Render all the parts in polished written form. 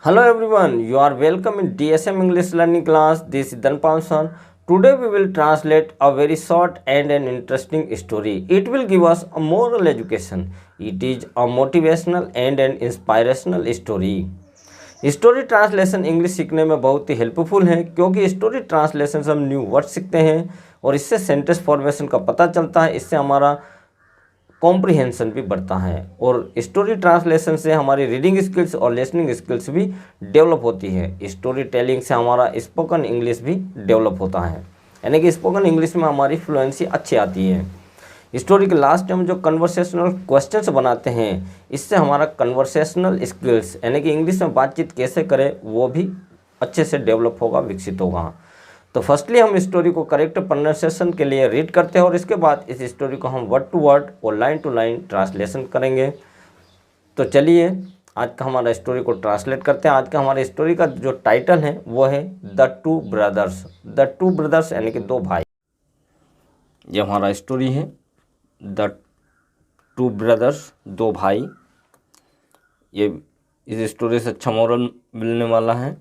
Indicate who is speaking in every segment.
Speaker 1: Hello everyone, you are welcome in DSM English learning class. This is Dhanpam. Today we will translate a very short and an interesting story. It will give us a moral education. It is a motivational and an inspirational story. Story translation English सीखने में बहुत ही helpful है क्योंकि story translation से हम new word सीखते हैं और इससे सेंटेंस फॉर्मेशन का पता चलता है। इससे हमारा कॉम्प्रिहेंशन भी बढ़ता है और स्टोरी ट्रांसलेशन से हमारी रीडिंग स्किल्स और लिसनिंग स्किल्स भी डेवलप होती है। स्टोरी टेलिंग से हमारा स्पोकन इंग्लिश भी डेवलप होता है, यानी कि स्पोकन इंग्लिश में हमारी फ्लुएंसी अच्छी आती है। स्टोरी के लास्ट में हम जो कन्वर्सेशनल क्वेश्चंस बनाते हैं, इससे हमारा कन्वर्सेशनल स्किल्स यानी कि इंग्लिश में बातचीत कैसे करें वो भी अच्छे से डेवलप होगा, विकसित होगा। तो फर्स्टली हम स्टोरी को करेक्ट प्रोनाउंसिएशन के लिए रीड करते हैं और इसके बाद इस स्टोरी को हम वर्ड टू वर्ड और लाइन टू लाइन ट्रांसलेशन करेंगे। तो चलिए आज का हमारा स्टोरी को ट्रांसलेट करते हैं। आज का हमारे स्टोरी का जो टाइटल है वो है the two brothers. The two brothers यानी कि दो भाई। ये हमारा स्टोरी है द टू ब्रदर्स, दो भाई। ये इस स्टोरी से अच्छा मोरल मिलने वाला है।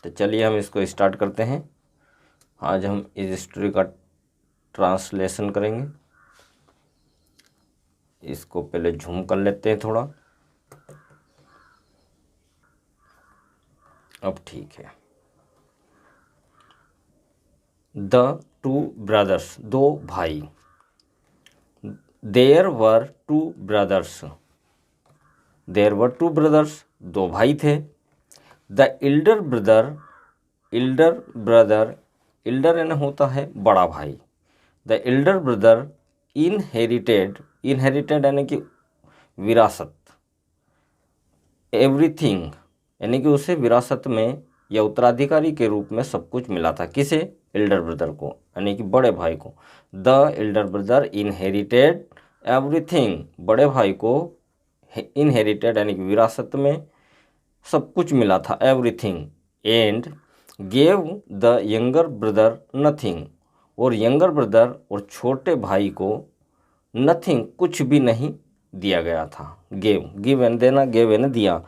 Speaker 1: तो चलिए हम इसको स्टार्ट करते हैं। आज हम इस स्टोरी का ट्रांसलेशन करेंगे। इसको पहले झूम कर लेते हैं थोड़ा। अब ठीक है। द टू ब्रदर्स, दो भाई। There were two brothers. There were two brothers, दो भाई थे। द इल्डर ब्रदर, इल्डर यानी होता है बड़ा भाई। द इल्डर ब्रदर इनहेरिटेड यानी कि विरासत। एवरीथिंग यानी कि उसे विरासत में या उत्तराधिकारी के रूप में सब कुछ मिला था। किसे? इल्डर ब्रदर को, यानी कि बड़े भाई को। The elder brother inherited everything, बड़े भाई को इनहेरिटेड यानी कि विरासत में सब कुछ मिला था, everything. And gave the younger brother nothing, और यंगर ब्रदर और छोटे भाई को नथिंग, कुछ भी नहीं दिया गया था। गिव एन देना, गेव एन दिया।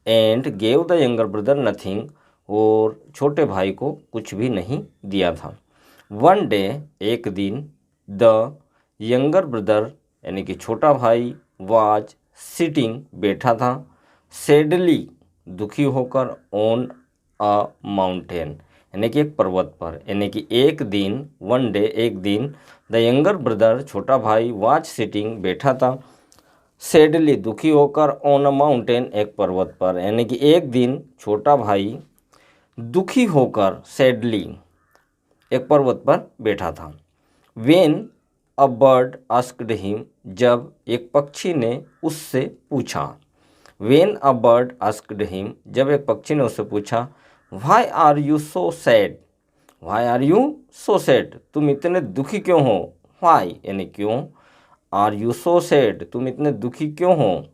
Speaker 1: And gave the younger brother nothing, और छोटे भाई को कुछ भी नहीं दिया था। वन डे, एक दिन, द यंगर ब्रदर यानी कि छोटा भाई वाज सिटिंग, बैठा था, सैडली, दुखी होकर, ऑन अ माउंटेन यानी कि एक पर्वत पर। यानी कि एक दिन, वन डे, एक दिन, द यंगर ब्रदर छोटा भाई वाज सिटिंग, बैठा था, सैडली, दुखी होकर, ऑन अ माउंटेन, एक पर्वत पर। यानी कि एक दिन छोटा भाई दुखी होकर, सैडली, एक पर्वत पर बैठा था। When a bird asked him, जब एक पक्षी ने उससे पूछा। When a bird asked him, जब एक पक्षी ने उससे पूछा, why are you so sad, why are you so sad, तुम इतने दुखी क्यों हो। वाई यानी क्यों, आर यू सो सैड, तुम इतने दुखी क्यों हो।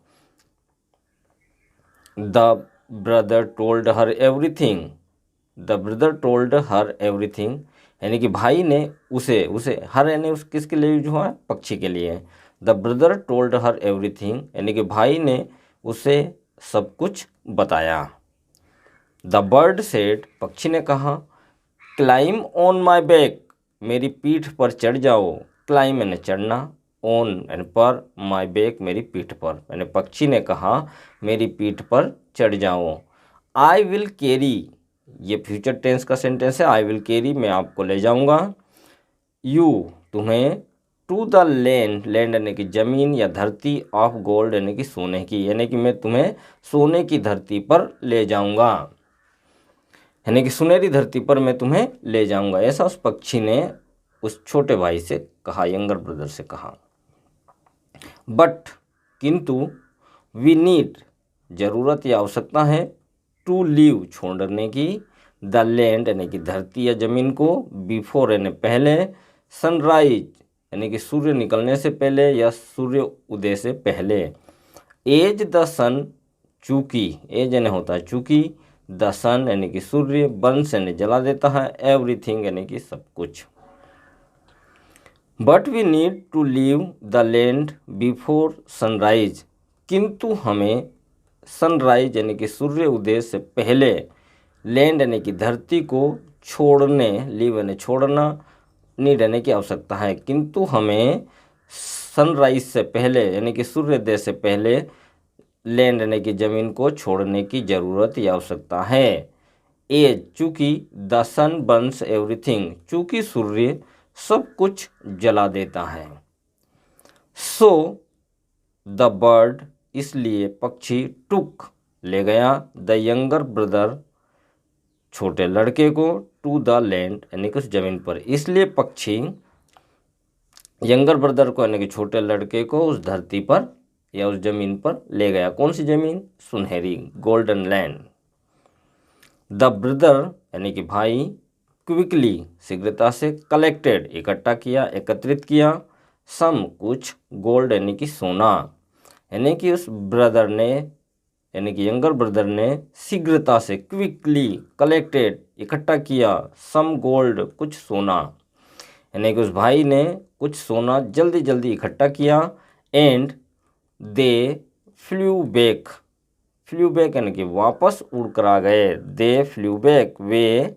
Speaker 1: The brother told her everything, the brother told her everything, यानी कि भाई ने उसे हर यानी उस किसके लिए यूज हुआ है, पक्षी के लिए। The brother told her everything, यानी कि भाई ने उसे सब कुछ बताया। द बर्ड सेड, पक्षी ने कहा, क्लाइम ऑन माई बैक, मेरी पीठ पर चढ़ जाओ। क्लाइम यानी चढ़ना, ऑन यानी पर, माई बैक मेरी पीठ पर, यानी पक्षी ने कहा मेरी पीठ पर चढ़ जाओ। आई विल कैरी, ये फ्यूचर टेंस का सेंटेंस है। आई विल कैरी, मैं आपको ले जाऊंगा। यू, तुम्हें, टू द लैंड, लैंड यानी कि जमीन या धरती, ऑफ गोल्ड यानी कि सोने की, यानी कि मैं तुम्हें सोने की धरती पर ले जाऊंगा, यानी कि सुनहरी धरती पर मैं तुम्हें ले जाऊंगा। ऐसा उस पक्षी ने उस छोटे भाई से कहा, यंगर ब्रदर से कहा। बट, किंतु, वी नीड, जरूरत या आवश्यकता है, टू लीव, छोड़ने की, द लैंड यानी कि धरती या जमीन को, बिफोर यानी पहले, सनराइज यानी कि सूर्य निकलने से पहले या सूर्य उदय से पहले। एज द सन, चूंकि, एज यानी होता है चूंकि, द सन यानी कि सूर्य, बर्न्स यानी जला देता है, एवरीथिंग यानी कि सब कुछ। But we need to leave the land before sunrise, किंतु हमें सनराइज यानी कि सूर्य उदय से पहले लैंड यानी कि धरती को छोड़ने, लीव यानी छोड़ना, नीड यानी कि आवश्यकता है, किंतु हमें सनराइज से पहले यानी कि सूर्योदय से पहले लैंड यानी कि ज़मीन को छोड़ने की ज़रूरत या आवश्यकता है। एज चूँकि द सन बर्न्स एवरीथिंग, चूँकि सूर्य सब कुछ जला देता है। सो द बर्ड इसलिए पक्षी टुक ले गया द यंगर ब्रदर छोटे लड़के को टू द लैंड यानी कि उस जमीन पर, इसलिए पक्षी यंगर ब्रदर को यानी कि छोटे लड़के को उस धरती पर या उस जमीन पर ले गया। कौन सी जमीन? सुनहरी, गोल्डन लैंड। द ब्रदर यानी कि भाई क्विकली शीघ्रता से कलेक्टेड इकट्ठा किया, एकत्रित किया, सम कुछ, गोल्ड यानी कि सोना, यानी कि उस ब्रदर ने यानी कि यंगर ब्रदर ने शीघ्रता से क्विकली कलेक्टेड इकट्ठा किया, सम गोल्ड कुछ सोना, यानी कि उस भाई ने कुछ सोना जल्दी जल्दी इकट्ठा किया। And they flu back, flu back यानी कि वापस उड़कर आ गए, दे फ्लू बैक वे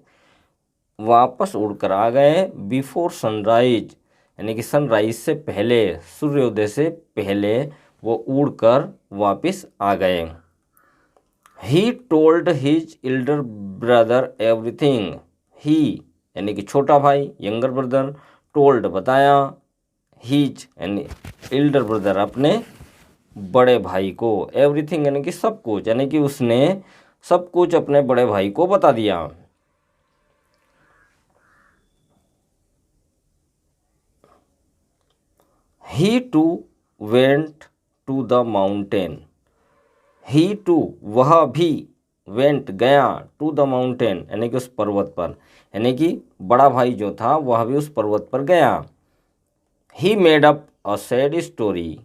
Speaker 1: वापस उड़कर आ गए, बिफोर सनराइज यानी कि सनराइज से पहले, सूर्योदय से पहले वो उड़कर वापस आ गए। He told his elder brother everything, he यानी कि छोटा भाई, यंगर ब्रदर, टोल्ड बताया, हिज यानी एल्डर ब्रदर अपने बड़े भाई को, एवरीथिंग यानी कि सब कुछ, यानी कि उसने सब कुछ अपने बड़े भाई को बता दिया। He too went to the mountain, he too वह भी, वेंट गया, टू द माउंटेन यानी कि उस पर्वत पर, यानी कि बड़ा भाई जो था वह भी उस पर्वत पर गया। He made up a sad story,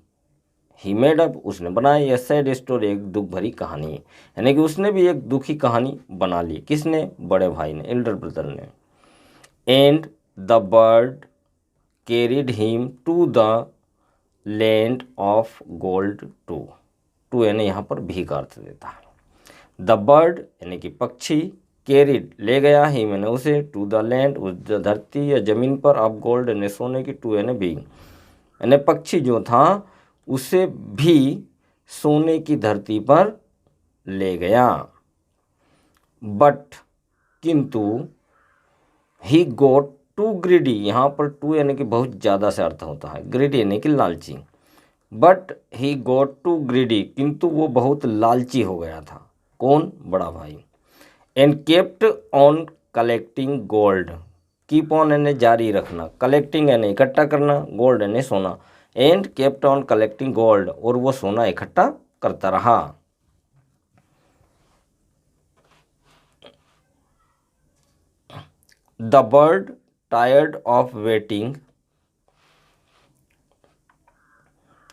Speaker 1: he made up उसने बनाई, ए सैड स्टोरी एक दुख भरी कहानी, यानी कि उसने भी एक दुखी कहानी बना ली। किसने? बड़े भाई ने, एल्डर ब्रदर ने। And the bird carried him to the land of gold to, to यानी यहाँ पर भी का अर्थ देता है। द बर्ड यानी कि पक्षी, कैरिड ले गया, ही मैंने उसे, टू द लैंड उस धरती या जमीन पर, ऑफ गोल्ड यानी सोने की, टू यानी भी, यानी पक्षी जो था उसे भी सोने की धरती पर ले गया। बट किंतु ही गोट टू ग्रीडी, यहाँ पर टू यानी कि बहुत ज़्यादा से अर्थ होता है, ग्रीडी यानी कि लालची। But he got too greedy, किंतु वो बहुत लालची हो गया था। कौन? बड़ा भाई। And kept on collecting gold, keep on यानी जारी रखना, कलेक्टिंग यानी इकट्ठा करना, गोल्ड यानी सोना। And kept on collecting gold, और वो सोना इकट्ठा करता रहा। The bird tired of waiting,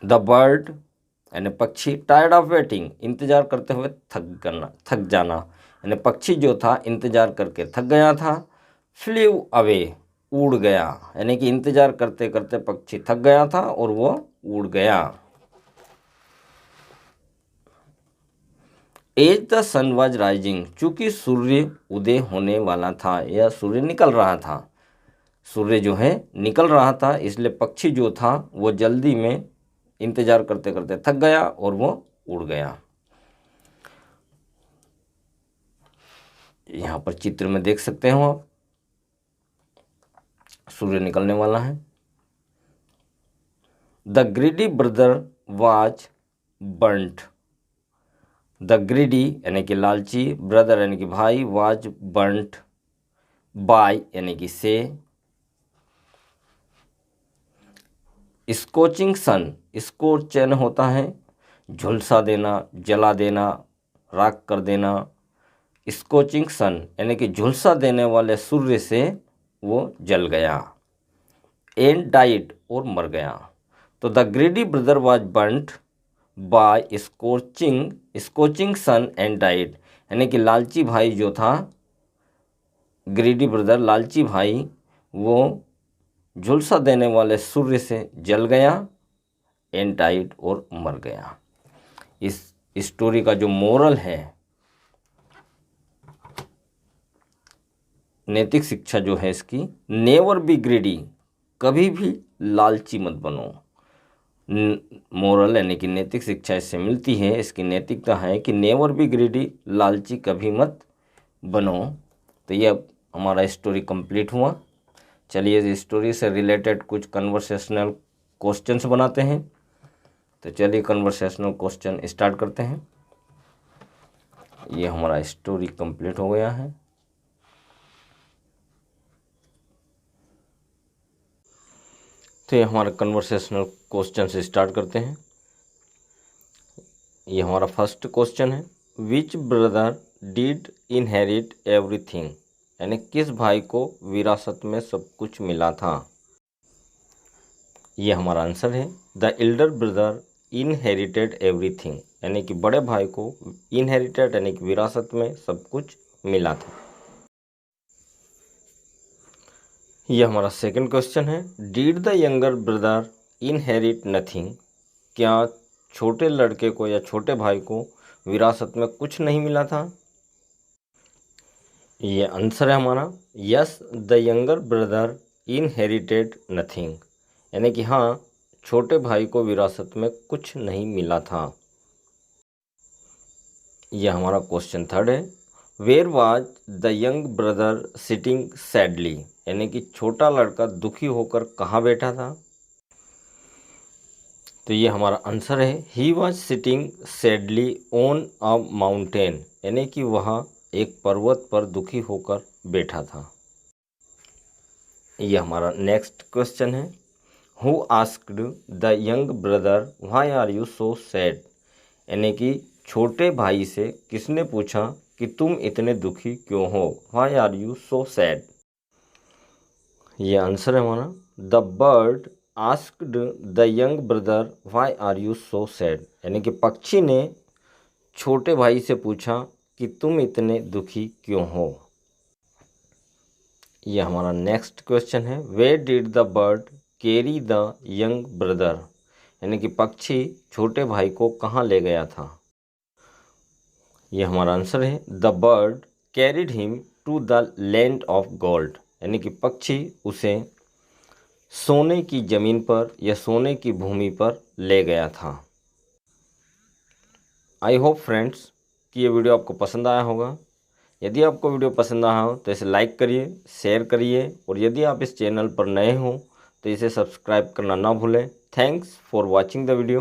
Speaker 1: the bird यानी पक्षी, टायर्ड ऑफ वेटिंग इंतजार करते हुए थक जाना, यानी पक्षी जो था इंतजार करके थक गया था। फ्लीव अवे उड़ गया, यानी कि इंतजार करते करते पक्षी थक गया था और वो उड़ गया। As the sun was rising, चूंकि सूर्य उदय होने वाला था या सूर्य निकल रहा था, सूर्य जो है निकल रहा था, इसलिए पक्षी जो था वो जल्दी में इंतजार करते करते थक गया और वो उड़ गया। यहाँ पर चित्र में देख सकते हो आप, सूर्य निकलने वाला है। The greedy brother was burnt, the greedy यानी कि लालची, ब्रदर यानी कि भाई, वाज बर्न्ट बाय यानी कि से, स्कोचिंग सन, स्कोच चैन होता है झुलसा देना, जला देना, राख कर देना। स्कोचिंग सन यानी कि झुलसा देने वाले सूर्य से वो जल गया। एंड डाइड और मर गया। तो the greedy brother was burnt by scorching sun and died, यानी कि लालची भाई जो था, ग्रीडी ब्रदर लालची भाई, वो झुलसा देने वाले सूर्य से जल गया, एंड डाइड और मर गया। इस स्टोरी का जो मोरल है, नैतिक शिक्षा जो है इसकी, नेवर बी ग्रीडी, कभी भी लालची मत बनो। मोरल यानी कि नैतिक शिक्षा इससे मिलती है, इसकी नैतिकता है कि नेवर बी ग्रीडी, लालची कभी मत बनो। तो ये अब हमारा स्टोरी कंप्लीट हुआ। चलिए इस स्टोरी से रिलेटेड कुछ कन्वर्सेशनल क्वेश्चंस बनाते हैं। तो चलिए कन्वर्सेशनल क्वेश्चन स्टार्ट करते हैं। ये हमारा स्टोरी कंप्लीट हो गया है। तो ये हमारा कन्वर्सेशनल क्वेश्चन से स्टार्ट करते हैं। ये हमारा फर्स्ट क्वेश्चन है, विच ब्रदर डिड इनहेरिट एवरीथिंग, यानी किस भाई को विरासत में सब कुछ मिला था। ये हमारा आंसर है, the Elder brother inherited everything, यानी कि बड़े भाई को इनहेरिटेड यानी कि विरासत में सब कुछ मिला था। ये हमारा सेकंड क्वेश्चन है, did the younger brother inherit nothing, क्या छोटे लड़के को या छोटे भाई को विरासत में कुछ नहीं मिला था। ये आंसर है हमारा, yes the younger brother inherited nothing, यानी कि हाँ, छोटे भाई को विरासत में कुछ नहीं मिला था। यह हमारा क्वेश्चन थर्ड है, where was the young brother sitting sadly, यानी कि छोटा लड़का दुखी होकर कहाँ बैठा था। तो ये हमारा आंसर है, he was sitting sadly on a mountain, यानी कि वह एक पर्वत पर दुखी होकर बैठा था। ये हमारा नेक्स्ट क्वेश्चन है, who asked the young brother why are you so sad, यानी कि छोटे भाई से किसने पूछा कि तुम इतने दुखी क्यों हो, why are you so sad. ये आंसर है हमारा, the bird asked the young brother why are you so sad, यानी कि पक्षी ने छोटे भाई से पूछा कि तुम इतने दुखी क्यों हो। ये हमारा नेक्स्ट क्वेश्चन है, where did the bird carry the young brother, यानी कि पक्षी छोटे भाई को कहाँ ले गया था। ये हमारा आंसर है, the bird carried him to the land of gold, यानी कि पक्षी उसे सोने की ज़मीन पर या सोने की भूमि पर ले गया था। आई होप फ्रेंड्स कि ये वीडियो आपको पसंद आया होगा। यदि आपको वीडियो पसंद आया हो तो इसे लाइक करिए, शेयर करिए, और यदि आप इस चैनल पर नए हो तो इसे सब्सक्राइब करना ना भूलें। Thanks for watching the video.